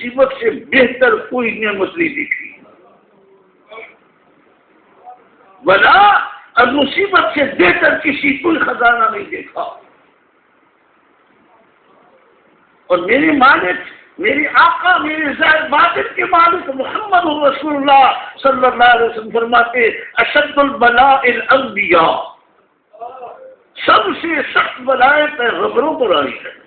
مصیبت سے بہتر کوئی نعمت نہیں دیکھی، بلا اور مصیبت سے بہتر کسی کوئی خزانہ نہیں دیکھا۔ اور میرے مالک، میرے آقا، میرے ذات باطن کے مالک محمد رسول اللہ صلی اللہ علیہ وسلم فرماتے اشد البلاء الانبیاء، سب سے سخت بلائیں پیغمبروں پر آئی ہے۔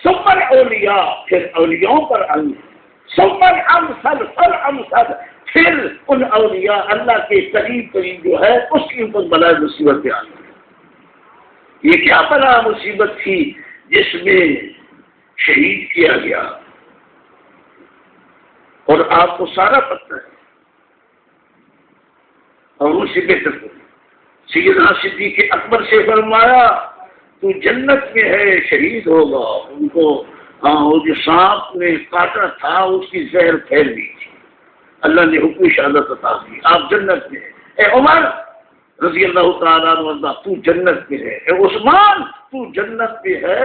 ثم الاولیاء، پھر اولیاء پر آئی، ثم الامثل فالامثل، پھر ان اولیاء اللہ کے قریب قریب جو ہے اس کے اوپر بلائیں مصیبتیں آئی۔ یہ کیا بلا مصیبت تھی جس میں شہید کیا گیا، اور آپ کو سارا پتہ ہے، اور اسی بہتر سیدنا صدیق اکبر سے فرمایا تو جنت میں ہے، شہید ہوگا۔ ان کو وہ جو سانپ نے کاٹا تھا اس کی زہر پھیل گئی تھی، اللہ نے حکم شہادت عطا کی، آپ جنت میں ہیں۔ اے عمر رضی اللہ تعالیٰ عنہ تو جنت میں ہے، اے عثمان تو جنت میں ہے،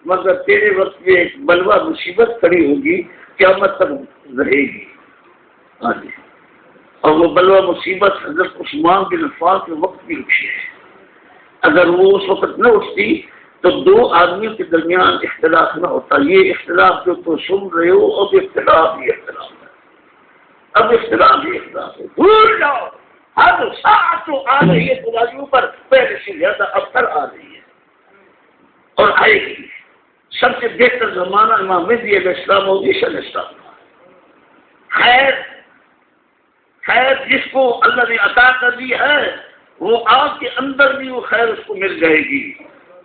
مگر تیرے وقت میں ایک بلوہ مصیبت کھڑی ہوگی، قیامت تک رہے گی۔ ہاں جی، اور وہ بلوہ مصیبت حضرت عثمان بن عفان کے وقت بھی اٹھی ہے۔ اگر وہ اس وقت نہ اٹھتی تو دو آدمیوں کے درمیان اختلاف نہ ہوتا۔ یہ اختلاف جو تو سن رہے ہو، اب اختلاف ہی اختلاف ہے، اب اختلاف ہی اختلاف ہے، بھول جاؤ۔ ہر ساعت جو آ رہی ہے تمہاری اوپر پہلے سے زیادہ ابتر آ رہی ہے اور آئے گی۔ سب سے بہتر زمانہ امام مہدی علیہ السلام اور عیسیٰ علیہ السلام کا۔ خیر جس کو اللہ نے عطا کر دی ہے وہ آپ کے اندر بھی وہ خیر اس کو مل جائے گی۔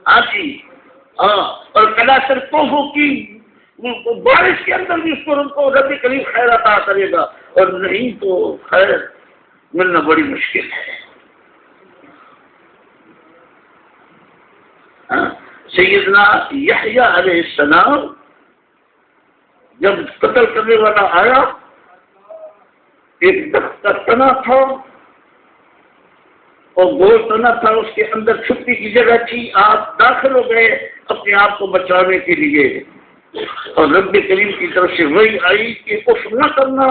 ہاں جی، ہاں، اور کلاسر توحفوں کی بارش کے اندر بھی اس کو رب کریم خیر عطا کرے گا، اور نہیں تو خیر ملنا بڑی مشکل ہے۔ سیدنا یحییٰ علیہ السلام جب قتل کرنے والا آیا، ایک درخت کا تنا تھا اور گول تنا تھا، اس کے اندر چھپنے کی جگہ تھی، آپ داخل ہو گئے اپنے آپ کو بچانے کے لیے، اور رب کریم کی طرف سے وحی آئی کہ اف نہ کرنا،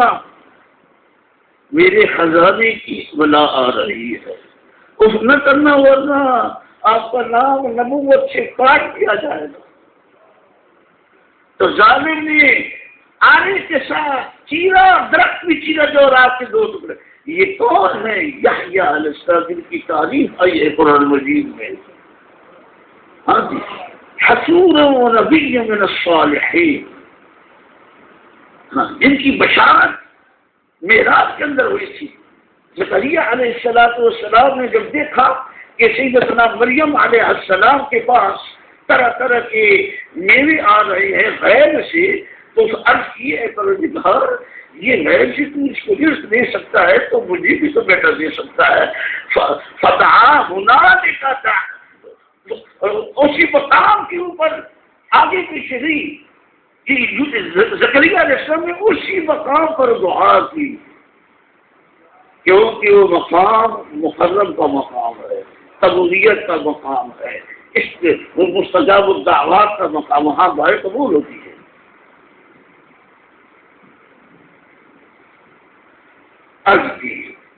میرے خزانے کی بلا آ رہی ہے، اف نہ کرنا ورنہ آپ کا نام نبوت سے کاٹ دیا جائے گا۔ تو ظالم نے آنے کے ساتھ چیرا، درخت بھی چیرا جو، اور آپ کے دو ٹکڑے۔ یہ کون ہے؟ یحییٰ علیہ السلام، جن کی تعریف آئی ہے قرآن مجید میں۔ ہاں جی، حصورا ونبی من الصالحین، ہاں، جن کی بشارت معراج کے اندر ہوئی تھی۔ زکریا علیہ السلام نے جب دیکھا کہ سیدتنا مریم علیہ السلام کے پاس طرح طرح کے میوے آ رہے ہیں غیب سے، تو اس عرض کی ہے پروردگار یہ غیب سے تو اس کو رزق دے سکتا ہے تو مجھے بھی تو بیٹا دے سکتا ہے۔ فتح ہنالک اسی مقام کے اوپر آگے پیچھے نہیں، زکریا علیہ السلام نے اسی مقام پر دعا کی، کیونکہ وہ مقام محرم کا مقام ہے، قبولیت کا مقام ہے، اس وہ مستجاب الدعوات کا مقام، وہاں دعائیں قبول ہوتی ہے۔ عرض کی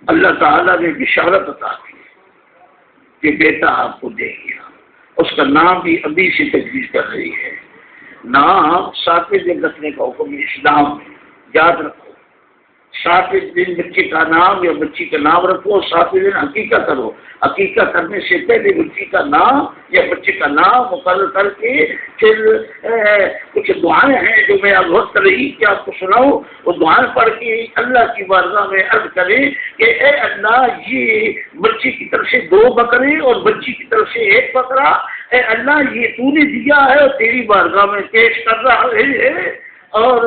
اللہ تعالیٰ نے بشارت عطا کی کہ بیٹا آپ کو دے گیا، اس کا نام بھی ابھی سے تجویز کر رہی ہے۔ نام 7ویں دن رکھنے کا حکم اسلام میں، یاد رکھو، 7ویں دن بچے کا نام یا بچی کا نام رکھو، 7ویں دن عقیقہ کرو، عقیقہ کرنے سے پہلے بچی کا نام یا بچے کا نام مقرر کر کے پھر کچھ دعائیں ہیں جو میں اب وقت رہی کہ آپ کو سناؤں، وہ دعائیں پڑھ کے اللہ کی بارگاہ میں عرض کریں کہ اے اللہ یہ بچی کی طرف سے 2 بکرے اور بچی کی طرف سے 1 بکرا، اے اللہ یہ تو نے دیا ہے اور تیری بارگاہ میں پیش کر رہا ہے، اور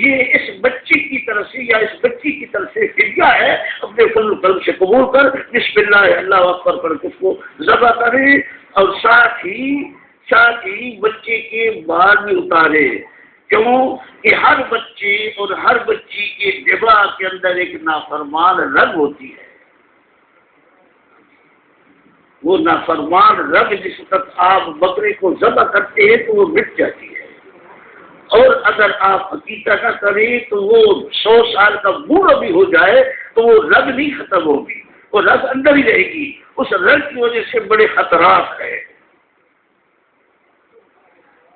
یہ اس بچی کی طرف سے یا اس بچی کی طرف سے فدیہ ہے، اپنے فضل و کرم سے قبول کر، بسم اللہ اللہ اکبر کر کے اس کو ذبح کرے، اور ساتھ ہی بچے کے بال بھی اتارے، کیوں کہ ہر بچے اور ہر بچی کے دماغ کے اندر ایک نافرمان رگ ہوتی ہے، وہ نافرمان رگ جس وقت آپ بکرے کو ذبح کرتے ہیں تو وہ مٹ جاتی ہے، اور اگر آپ عقیقہ نہ کریں تو وہ 100 سال کا بوڑھا بھی ہو جائے تو وہ رگ نہیں ختم ہوگی، وہ رگ اندر ہی رہے گی، اس رگ کی وجہ سے بڑے خطرات ہیں۔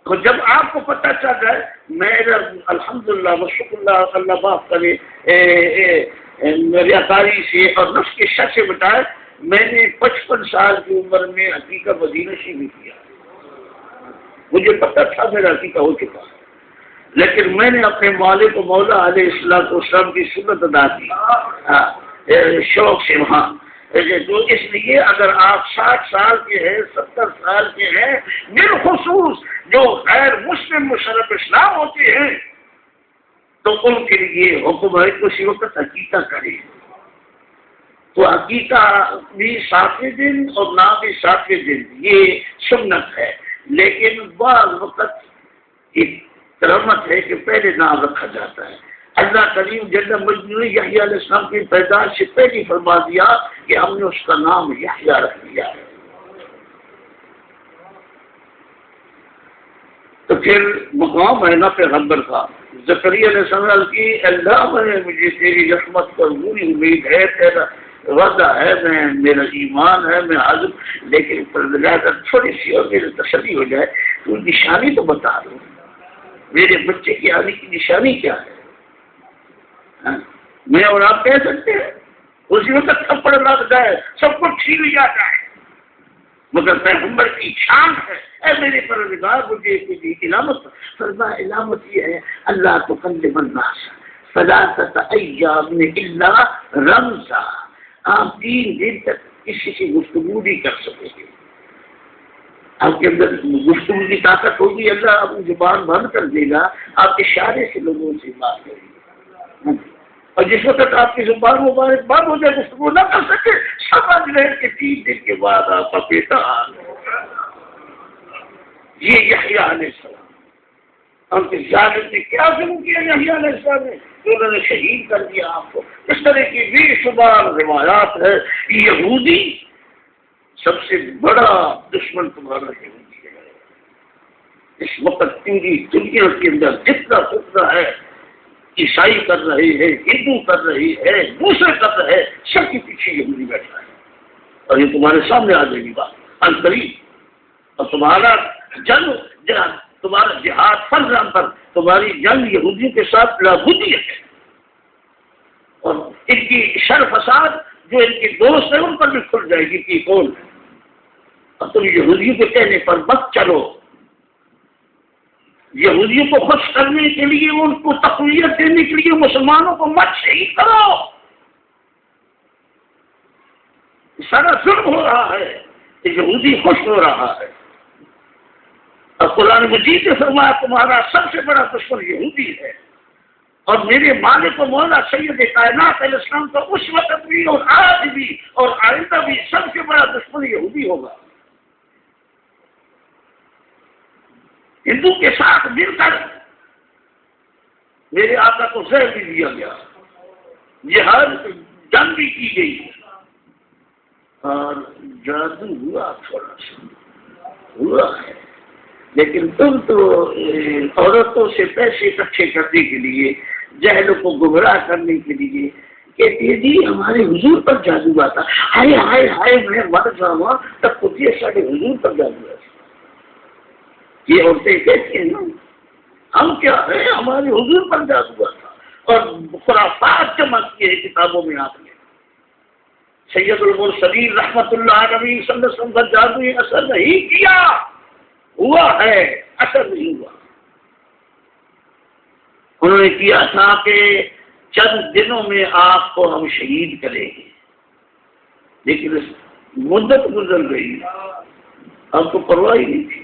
تو جب آپ کو پتہ چل جائے، میرا الحمدللہ و شکر اللہ، اللہ معاف کرے ریاکاری سے اور نفس کے شر سے بتائے، میں نے 55 سال کی عمر میں عقیقہ مدینہ شریف کیا، مجھے پتہ تھا میرا عقیقہ ہو چکا ہے، لیکن میں نے اپنے مالک و مولا علیہ السلام کی سنت ادا کی شوق سے وہاں، جو اس لیے اگر آپ 60 سال کے ہیں، 70 سال کے ہیں، بالخصوص جو غیر مسلم مشرف اسلام ہوتے ہیں تو ان کے لیے حکم ہے کہ اسی وقت عقیقہ کریں، تو عقیقہ بھی 7ویں دن اور نہ بھی 7ویں دن، یہ سنت ہے، لیکن بعض وقت ایک کرامت ہے کہ پہلے نام رکھا جاتا ہے۔ اللہ کریم جل مجدہ یحییٰ علیہ السلام کی پیدائش سے پہلے فرما دیا کہ ہم نے اس کا نام یحییٰ رکھ دیا ہے۔ تو پھر مقام ہے نا پیغمبر کا، زکریا علیہ السلام کی اللہ میں مجھے تیری رحمت پر پوری امید ہے، تیرا وعدہ ہے، میرا ایمان ہے، میں حاضر، لیکن تھوڑی سی اور میری تسلی ہو جائے تو نشانی تو بتا دو، میرے بچے کی آنے کی نشانی کیا ہے؟ میں اور آپ کہہ سکتے ہیں اسی وقت تھپڑ لگ جائے سب کچ چھین جاتا ہے، مگر پیغمبر کی شان ہے، اے میرے پروردگار مجھے علامت فرما، علامت یہ ہے اللہ تکلم الناس ثلاثۃ ایام الا رمزا، آپ 3 دن تک کسی سے گفتگو نہیں کر سکیں گے، آپ کے اندر گفتگو کی طاقت ہوگی، اللہ اپنی زبان بند کر دے گا، آپ اشارے سے لوگوں سے بات کریں گے، اور جس وقت آپ کی زبان مبارک بند ہو جائے گفتگو نہ کر سکے، سمجھ لیں کہ 3 دن کے بعد آپ کا بیٹا آ گیا۔ یہ یحییٰ علیہ السلام، ہم کے ظالم نے کیا ظلم کیا یحییٰ علیہ السلام نے، انہوں نے شہید کر دیا آپ کو۔ اس طرح کی بے شمار روایات ہے۔ یہودی سب سے بڑا دشمن تمہارا یہودی ہے، اس وقت پوری دنیا کے اندر جتنا فتنہ ہے، عیسائی کر رہے ہیں، ہندو کر رہے ہیں، دوسرے کر رہے ہیں، سب کے پیچھے یہودی بیٹھا ہے، اور یہ تمہارے سامنے آ جائے گی بات عنقریب، اور تمہارا جنگ، تمہارا جہاد فرض پر، تمہاری جنگ یہودیوں کے ساتھ لابودی ہے، اور ان کی شر فساد جو ان کے دوست ہیں ان پر بھی کھل جائے گی کہ کون ہے، اور تم یہودیوں کے کہنے پر مت چلو، یہودیوں کو خوش کرنے کے لیے، ان کو تقویت دینے کے لیے مسلمانوں کو مت شہید کرو، سارا ظلم ہو رہا ہے کہ یہودی خوش ہو رہا ہے، اور قرآن مجید نے فرمایا تمہارا سب سے بڑا دشمن یہودی ہے، اور میرے مالک و مولا سید کائنات علیہ السلام کا اس وقت بھی اور آج بھی اور آئندہ بھی سب سے بڑا دشمن یہودی ہوگا۔ ہندو کے ساتھ مل کر میرے آقا کو زہر بھی دیا گیا، جہاد جنگ بھی کی گئی، اور جادو ہوا تھوڑا سا ہوا ہے، لیکن تم تو عورتوں سے پیسے اکٹھے کرنے کے لیے، جہلوں کو گمراہ کرنے کے لیے کہتے جی ہمارے حضور پر جادو آتا، ہائے ہائے ہائے میں مر جاؤں تب کچھ سارے حضور پر جادو آتا، یہ عورتیں کہتی ہیں نا ہم کیا ہے، ہمارے حضور پر جادو آتا، اور خرافات جمع کیے کتابوں میں آپ نے۔ سید المرسلین رحمت اللہ علیہ صلی اللہ علیہ وسلم پر جادو اثر نہیں کیا، ہوا ہے اثر نہیں ہوا، انہوں نے کیا تھا کہ چند دنوں میں آپ کو ہم شہید کریں گے، لیکن مدت گزر گئی، آپ کو پرواہ ہی نہیں تھی،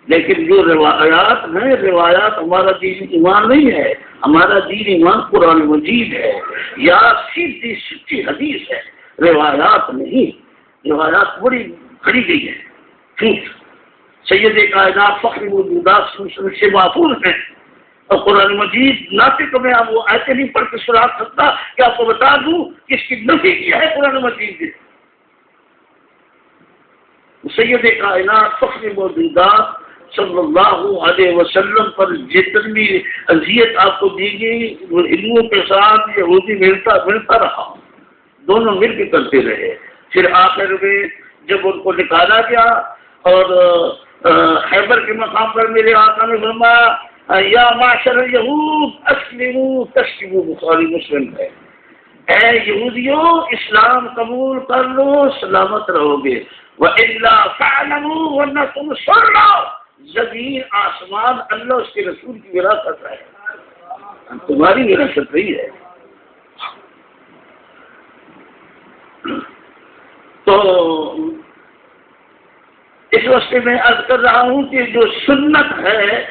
لیکن جو روایات ہیں، روایات ہمارا دین ایمان نہیں ہے، ہمارا دین ایمان قرآن مجید ہے یا سیدھی سچی حدیث ہے، روایات نہیں، روایات بڑی کھڑی گئی ہے، جھوٹ، سید کائنات فخر موجودات سے محفوظ ہیں، اور قرآن مجید ناطق میں آپ وہ ایسے نہیں پڑھ کے سنا سکتا کہ آپ کو بتا دوں کہ اس کی نفی کیا ہے قرآن مجید نے، سید کائنات فخر موجودات صلی اللہ علیہ وسلم پر جتنی اذیت آپ کو دی گئی وہ ہندوؤں کے ساتھ یہودی ملتا رہا، دونوں مل کے کرتے رہے۔ پھر آخر میں جب ان کو نکالا گیا اور خیبر کے مقام پر میرے آقا نے فرمایا یا معاشر یہود اسلموا تسلموا، بخاری مسلم ہے، اے یہودیوں اسلام قبول کر لو سلامت رہو گے، وَإِلَّا فَعْلَمُوا، ورنہ تم سن لو زمین آسمان اللہ اس کے رسول کی وراثت ہے، تمہاری وراثت نہیں ہے۔ تو اس واسطے میں عرض کر رہا ہوں کہ جو سنت ہے،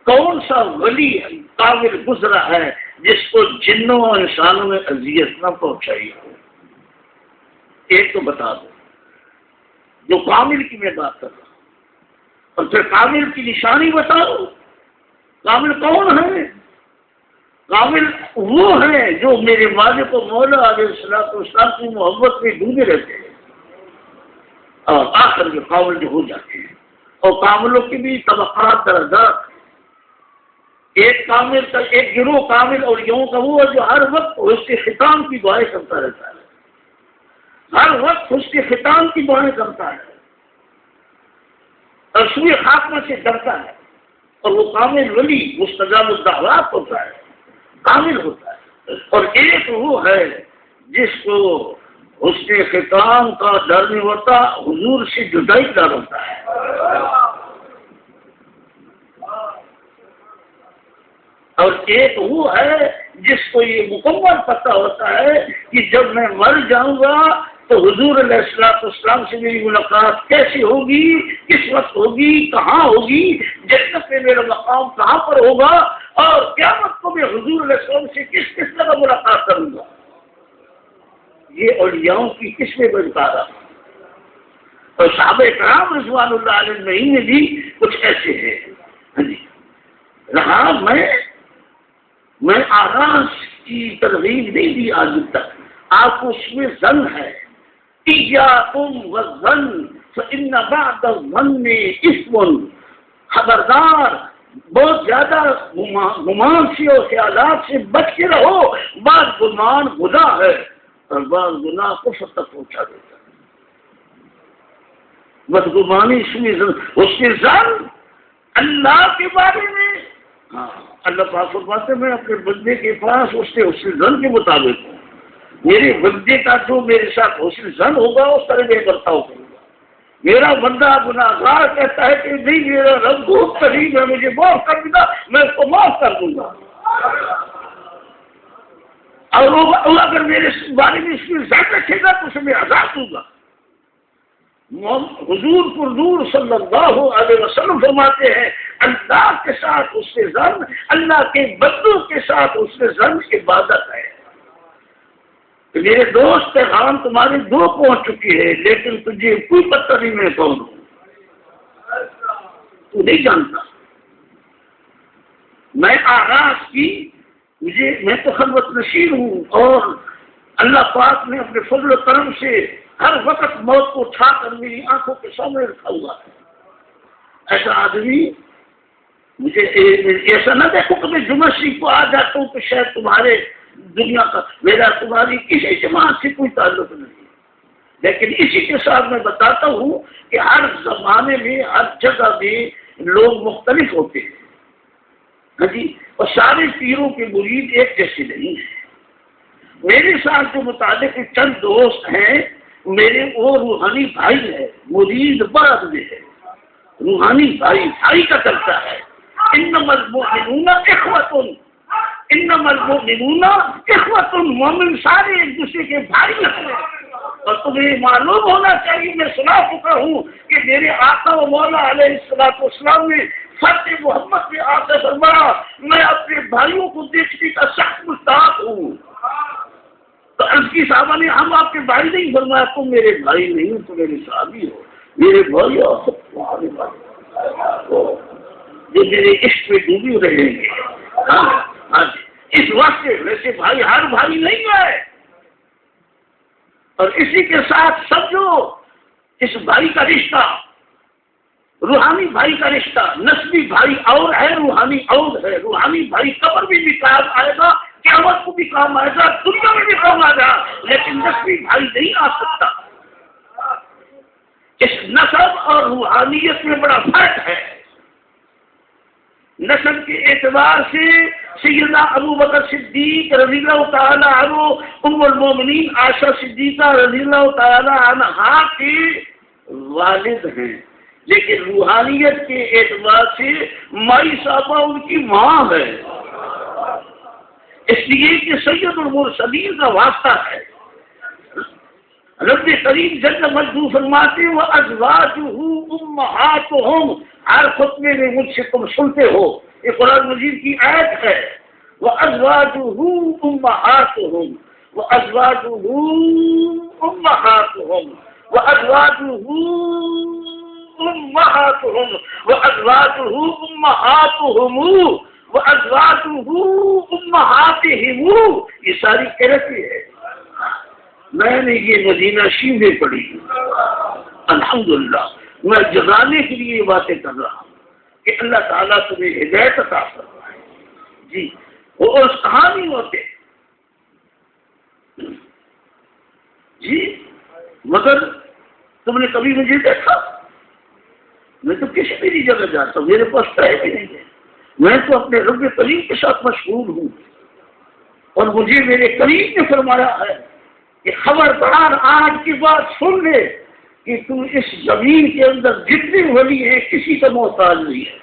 کون سا ولی قابل گزرا ہے جس کو جنوں اور انسانوں میں اذیت نہ پہنچائی ہو؟ ایک تو بتا دو، جو کامل کی میں بات کر رہا ہوں، اور پھر کامل کی نشانی بتاؤ۔ کامل کون ہے؟ کامل وہ ہے جو میرے والد کو مولا علیہ السلام کی محبت میں ڈوبے رہتے ہیں اور آخر میں کامل جو ہو جاتے ہیں۔ اور کاملوں کی بھی طبقات درجات، ایک کامل کا ایک گروہ کامل اور یوں کا وہ جو ہر وقت اس کے ختام کی دعائیں کرتا رہتا ہے، ہر وقت اس کے ختام کی دعائیں کرتا ہے اور سوئے خاتمہ سے ڈرتا ہے، اور وہ کامل ولی مستجاب الدعوات ہوتا ہے، کامل ہوتا ہے۔ اور ایک وہ ہے جس کو اس کے ختام کا ڈر نہیں ہوتا، حضور سے جدائی ڈر ہوتا ہے۔ اور ایک وہ ہے جس کو یہ مکمل پتہ ہوتا ہے کہ جب میں مر جاؤں گا تو حضور علیہ السلام سے میری ملاقات کیسی ہوگی، کس وقت ہوگی، کہاں ہوگی، جنت میں میرا مقام کہاں پر ہوگا، اور قیامت کو میں حضور علیہ السلام سے کس طرح ملاقات کروں گا۔ یہ اولیاؤں کی قسمیں بتا رہا ہوں، اور صحابہ کرام رضوان اللہ علیہ اجمعین میں بھی کچھ ایسے ہیں۔ ہاں جی، رہا میں آغاز کی ترغیب نہیں دی آج تک، آپ کو اس میں ظن ہے، ایاکم والظن فإن بعد الظن اثم، خبردار بہت زیادہ گمان سے اور خیالات سے بچ کے رہو، بعض گمان گناہ ہے اور بعض گناہ کفر تک پہنچا دیتا ہے۔ بدگمانی اس کے ظن اللہ کے بارے میں، ہاں اللہ پاک فرماتے ہیں میں اپنے بندے کے پاس اس کے ظن کے مطابق ہوں، میرے بندے کا جو میرے ساتھ حسن ظن ہوگا اس طرح میں برتاؤ کروں گا۔ میرا بندہ گناہگار کہتا ہے کہ نہیں میرا رب بہت قریب ہے، مجھے معاف کر دے گا، میں اس کو معاف کر دوں گا، اور وہ اگر میرے بارے میں اس میں ظن رکھے گا تو اسے میں عذاب دوں گا۔ حضور پر صلی اللہ علیہ وسلم فرماتے ہیں اللہ کے ساتھ اس کے ظن، اللہ کے بندوں کے ساتھ اس کے ظن عبادت ہے۔ تو میرے دوست پیغام تمہارے دو پہنچ چکی ہے، لیکن تجھے کوئی پتہ نہیں میں کون ہوں، تو نہیں جانتا۔ میں آغاز کی میں تو خلوت نشین ہوں، اور اللہ پاک نے اپنے فضل و کرم سے ہر وقت موت کو اٹھا کر میری آنکھوں کے سامنے رکھا ہوا ہے۔ ایسا آدمی مجھے ایسا نہ دیکھو کہ میں جمعہ شریف کو آ جاتا ہوں تو شاید تمہارے دنیا کا میرا تمہاری کسی جماعت سے کوئی تعلق نہیں، لیکن اسی کے ساتھ میں بتاتا ہوں کہ ہر زمانے میں ہر جگہ میں لوگ مختلف ہوتے ہیں، ہاں جی، اور سارے پیروں کے مرید ایک جیسے نہیں ہیں۔ میرے ساتھ جو متعلق چند دوست ہیں میرے، وہ روحانی بھائی ہے، مرید بعد میں ہے، روحانی بھائی کا کرتا ہے۔ انما المؤمنون اخوۃ، انما المؤمنون اخوۃ، مومن سارے ایک دوسرے کے بھائی ہیں۔ اور تمہیں معلوم ہونا چاہیے، میں سنا چکا ہوں کہ میرے آقا و مولا علیہ السلام نے فتح محمد میں آ کر فرمایا میں اپنے بھائیوں کو دیکھنے کا سخت مشتاق ہوں۔ تو اس کی صحابہ نے ہم آپ کے بھائی نہیں، فرمایا تم میرے بھائی نہیں ہو، تم میرے صحابی ہو، میرے بھائی جو میرے عشق میں ڈوبی رہیں گے۔ اس وقت ویسے بھائی ہر بھائی نہیں ہے، اور اسی کے ساتھ سمجھو اس بھائی کا رشتہ روحانی بھائی کا رشتہ نسبی بھائی اور ہے، روحانی اور ہے۔ روحانی بھائی قبر میں بھی کام آئے گا، قیامت کو بھی کام آئے گا، دنیا میں بھی کام آئے گا، لیکن نسبی بھائی نہیں آ سکتا۔ اس نسب اور روحانیت میں بڑا فرق ہے۔ نسب کے اعتبار سے سیدنا ابو بکر صدیق رضی اللہ تعالی عنہ ام المومنین عائشہ صدیقہ رضی اللہ تعالی عنہا کے والد ہیں، لیکن روحانیت کے اعتبار سے مائی صاحبہ ان کی ماں ہے، اس لیے کہ سید المرسلین کا واسطہ ہے۔ رب کریم جل مجدو فرماتے ہیں وَأَزْوَاجُهُ أُمَّهَاتُهُمْ، ہر خطبے میں مجھ سے تم سنتے ہو، یہ قرآن مجید کی آیت ہے۔ وَأَزْوَاجُهُ أُمَّهَاتُهُمْ وَأَزْوَاجُهُ أُمَّهَاتُهُمْ وَأَزْوَاجُهُ أُمَّهَاتُهُمْ وَأَزْوَاجُهُ أُمَّهَاتُهُمْ وَأَزْوَاجُهُ أُمَّهَاتِهِمْ، یہ ساری کہتی ہے۔ میں نے یہ مدینہ شریف میں پڑھی، الحمدللہ میں جگانے کے لیے یہ باتیں کر رہا ہوں کہ اللہ تعالیٰ تمہیں ہدایت عطا فرمائے۔ جی وہ اس کہانی ہوتے جی، مگر تم نے کبھی مجھے دیکھا؟ میں تو کسی بھی جگہ جاتا ہوں، میرے پاس ٹائم ہی نہیں ہے، میں تو اپنے رب کریم کے ساتھ مشغول ہوں، اور مجھے میرے کریم نے فرمایا ہے کہ خبردار آج کی بات سن لے کہ تو اس زمین کے اندر جتنے ولی ہیں کسی کا محتاج نہیں ہے۔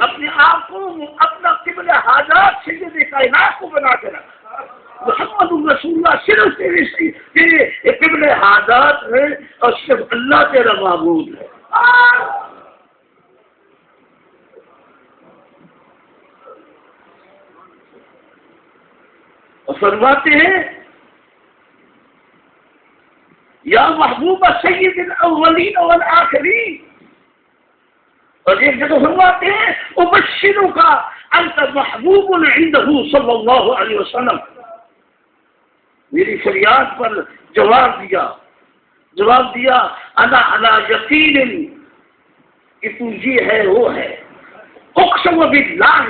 اپنے آپ کو اپنا قبلہ حاجات سید کائنات کو بنا کے رکھا۔ محمد رسول اللہ صرف تیرے قبلہ حاجات ہے اور صرف اللہ تیرا معبود ہے۔ اور فرماتے ہیں یا محبوب سید الاولین والآخرین، اور ایک جگہ فرماتے ہیں ابشرک انت محبوب عنده صلی اللہ علیہ وسلم۔ میری فریاد پر جواب دیا انا علی یقین کہ تو یہ ہے وہ ہے، اقسم باللہ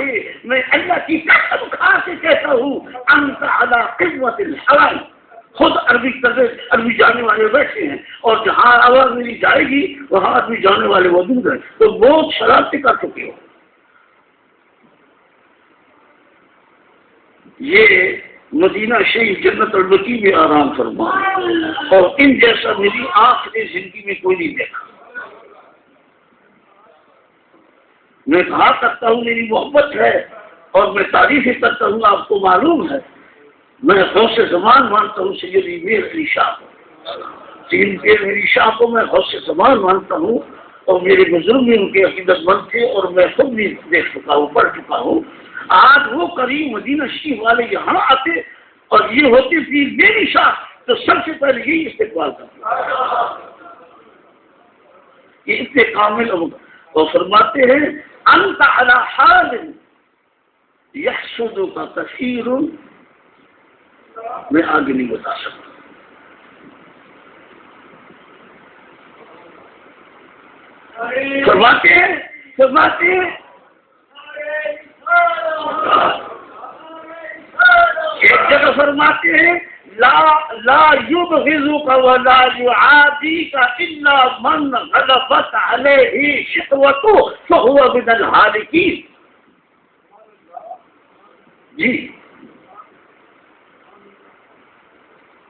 میں اللہ کی قسم کھا کے کہتا ہوں انت علی قوت الحرام۔ خود عربی جانے والے بیٹھے ہیں، اور جہاں آواز میری جائے گی وہاں عربی جانے والے موجود ہیں، تو بہت شرارتیں کر چکے ہو۔ یہ مدینہ شریف جنت البقیع میں آرام فرما، اور ان جیسا میری آنکھ نے زندگی میں کوئی نہیں دیکھا۔ میں کہا کرتا ہوں میری محبت ہے اور میں تعریفیں کرتا ہوں، آپ کو معلوم ہے میں غوث زمان مانتا ہوں سیدی میر علی شاہ کو، تین پیر میری شاہ کو میں غوث زمان مانتا ہوں، اور میرے بزرگ بھی ان کے عقیدت مند تھے، اور میں خود بھی دیکھ چکا ہوں، پڑھ چکا ہوں۔ آج وہ کریم مدینہ شریف والے یہاں آتے اور یہ ہوتی تھی میری شاہ، تو سب سے پہلے یہی استقبال کرتا، یہ اتنے کامل اور فرماتے ہیں انت علی حال یحسدک کثیر، میں آگے نہیں بتا سکتا۔ فرماتے ہیں ایک جگہ فرماتے ہیں لا یبغضک ولا یعادیک الا من غلبت علیہ شقوته فهو من الهالکین۔ جی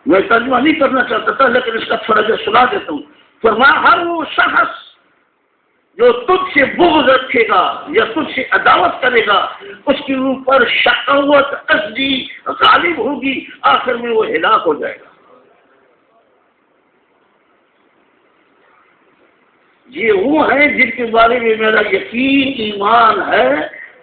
میں ترجمہ نہیں کرنا چاہتا تھا، لیکن اس کا تھوڑا جو سنا دیتا ہوں۔ فرمایا ہر وہ شخص جو تجھ سے بغض رکھے گا یا تجھ سے عداوت کرے گا، اس کے اوپر شقاوت ازلی غالب ہوگی، آخر میں وہ ہلاک ہو جائے گا۔ یہ وہ ہیں جن کے بارے میں میرا یقین ایمان ہے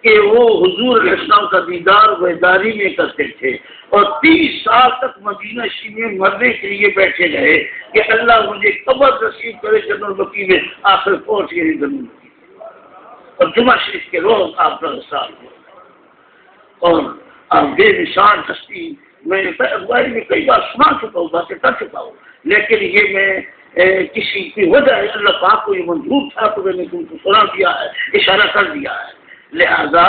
کہ وہ حضور علیہ السلام کا دیدار بیداری میں کرتے تھے، اور 30 سال تک مدینہ شریف میں مرنے کے لیے بیٹھے رہے کہ اللہ مجھے قبر نصیب کرے جنت البقیع میں، آخر پہنچ گئے زمین کی، اور جمعہ شریف کے روز آپ کا حساب ہو۔ اور بے مثال ہستی، میں اخبار میں کئی بار سنا چکا ہوں، باتیں کر چکا ہوں، لیکن یہ میں کسی کی وجہ ہے اللہ پاک کو یہ منظور تھا تو میں نے تم کو سنا دیا ہے، اشارہ کر دیا ہے۔ لہذا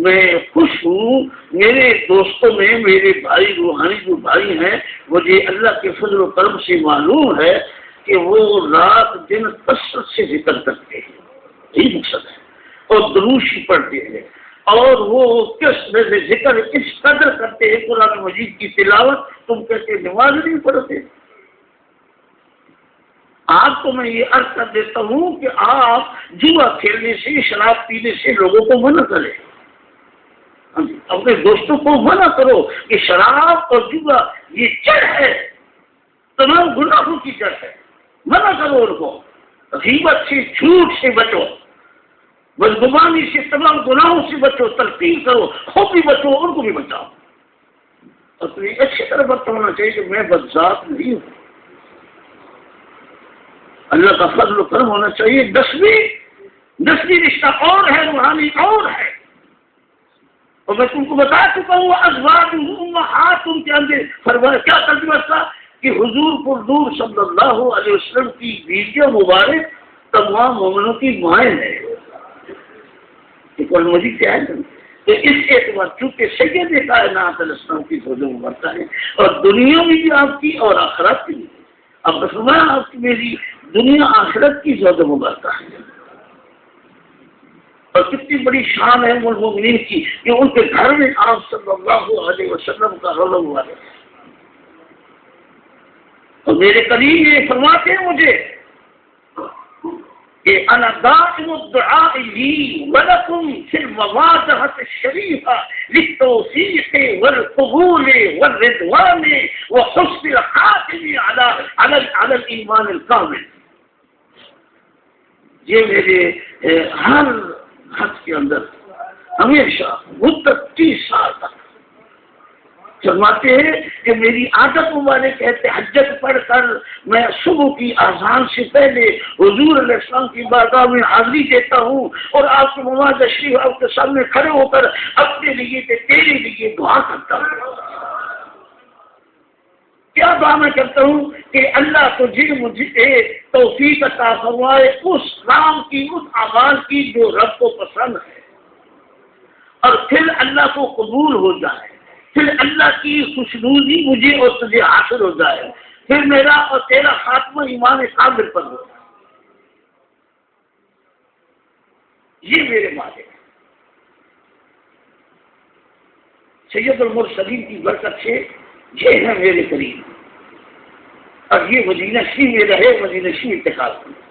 میں خوش ہوں، میرے دوستوں میں میرے بھائی روحانی جو بھائی ہیں، مجھے اللہ کے فضل و کرم سے معلوم ہے کہ وہ رات دن کثرت سے ذکر کرتے ہیں، یہی مقصد ہے، اور دروشی پڑھتے ہیں، اور وہ کس میں سے ذکر اس قدر کرتے ہیں، قرآن مجید کی تلاوت تم کہتے نماز نہیں پڑھتے۔ آپ کو میں یہ عرض کر دیتا ہوں کہ آپ جوا کھیلنے سے، شراب پینے سے لوگوں کو منع کریں، اپنے دوستوں کو منع کرو کہ شراب اور جوا یہ جڑ ہے، تمام گناہوں کی جڑ ہے، منع کرو ان کو، غیبت سے، جھوٹ سے بچو، بدگمانی سے، تمام گناہوں سے بچو، تلقین کرو، خود بھی بچو، ان کو بھی بچاؤ، اور تمہیں اچھی طرح پتہ ہونا چاہیے کہ میں بدذات نہیں ہوں، اللہ کا فضل و کرم ہونا چاہیے۔ نسبی رشتہ اور ہے، روحانی اور ہے، اور میں تم کو بتا چکا ہوں ازواج امہاتکم کے اندر فرمایا کیا ترجمہ تھا کہ حضور پردور صلی اللہ علیہ وسلم کی بیویاں مبارک تمام مومنوں کی مائیں ہیں، قرآن مجید کیا ہے تو اس اعتبار چونکہ سید کائنات علیہ السلام کی زوجہ مبارکہ ہے، اور دنیا میں بھی آپ کی اور آخرت کی بھی، اب فرمایا آپ کی میری دنیا آخرت کی زوجہ مبارکہ ہے، اور کتنی بڑی شان ہے المؤمنین کی کہ ان کے گھر میں آپ صلی اللہ علیہ وسلم کا رولا ہوا ہے، اور میرے قریب یہ فرماتے ہیں مجھے کہ انا دائم الدعاء لی ولکم فی المواضحۃ الشریفہ للتوفیق والقبول والرضوان وحسن الخاتم علی الایمان الکامل۔ یہ میرے ہر حد کے اندر ہمیشہ مدت 30 سال تک فرماتے ہیں کہ میری عادت مبارک ہے تہجد پڑھ کر میں صبح کی اذان سے پہلے حضور علیہ السلام کی بارگاہ میں حاضری دیتا ہوں، اور آپ کے مماز شریف آپ کے سامنے کھڑے ہو کر اپنے لیے تیرے لیے دعا کرتا ہوں۔ کیا دعا میں کرتا ہوں کہ اللہ مجھے توفیق عطا فرمائے اس کام کی، اس اعمال کی جو رب کو پسند ہے، اور پھر اللہ کو قبول ہو جائے، پھر اللہ کی خوشنودی مجھے اور تجھے حاصل ہو جائے، پھر میرا اور تیرا خاتمہ ایمان کامل پر ہو جائے۔ یہ میرے مالک سید المرسلین کی برکت سے یہ ہے میرے قریب، اور یہ مدینہ شریف میں رہے، مدینہ شریف انتقال کرے۔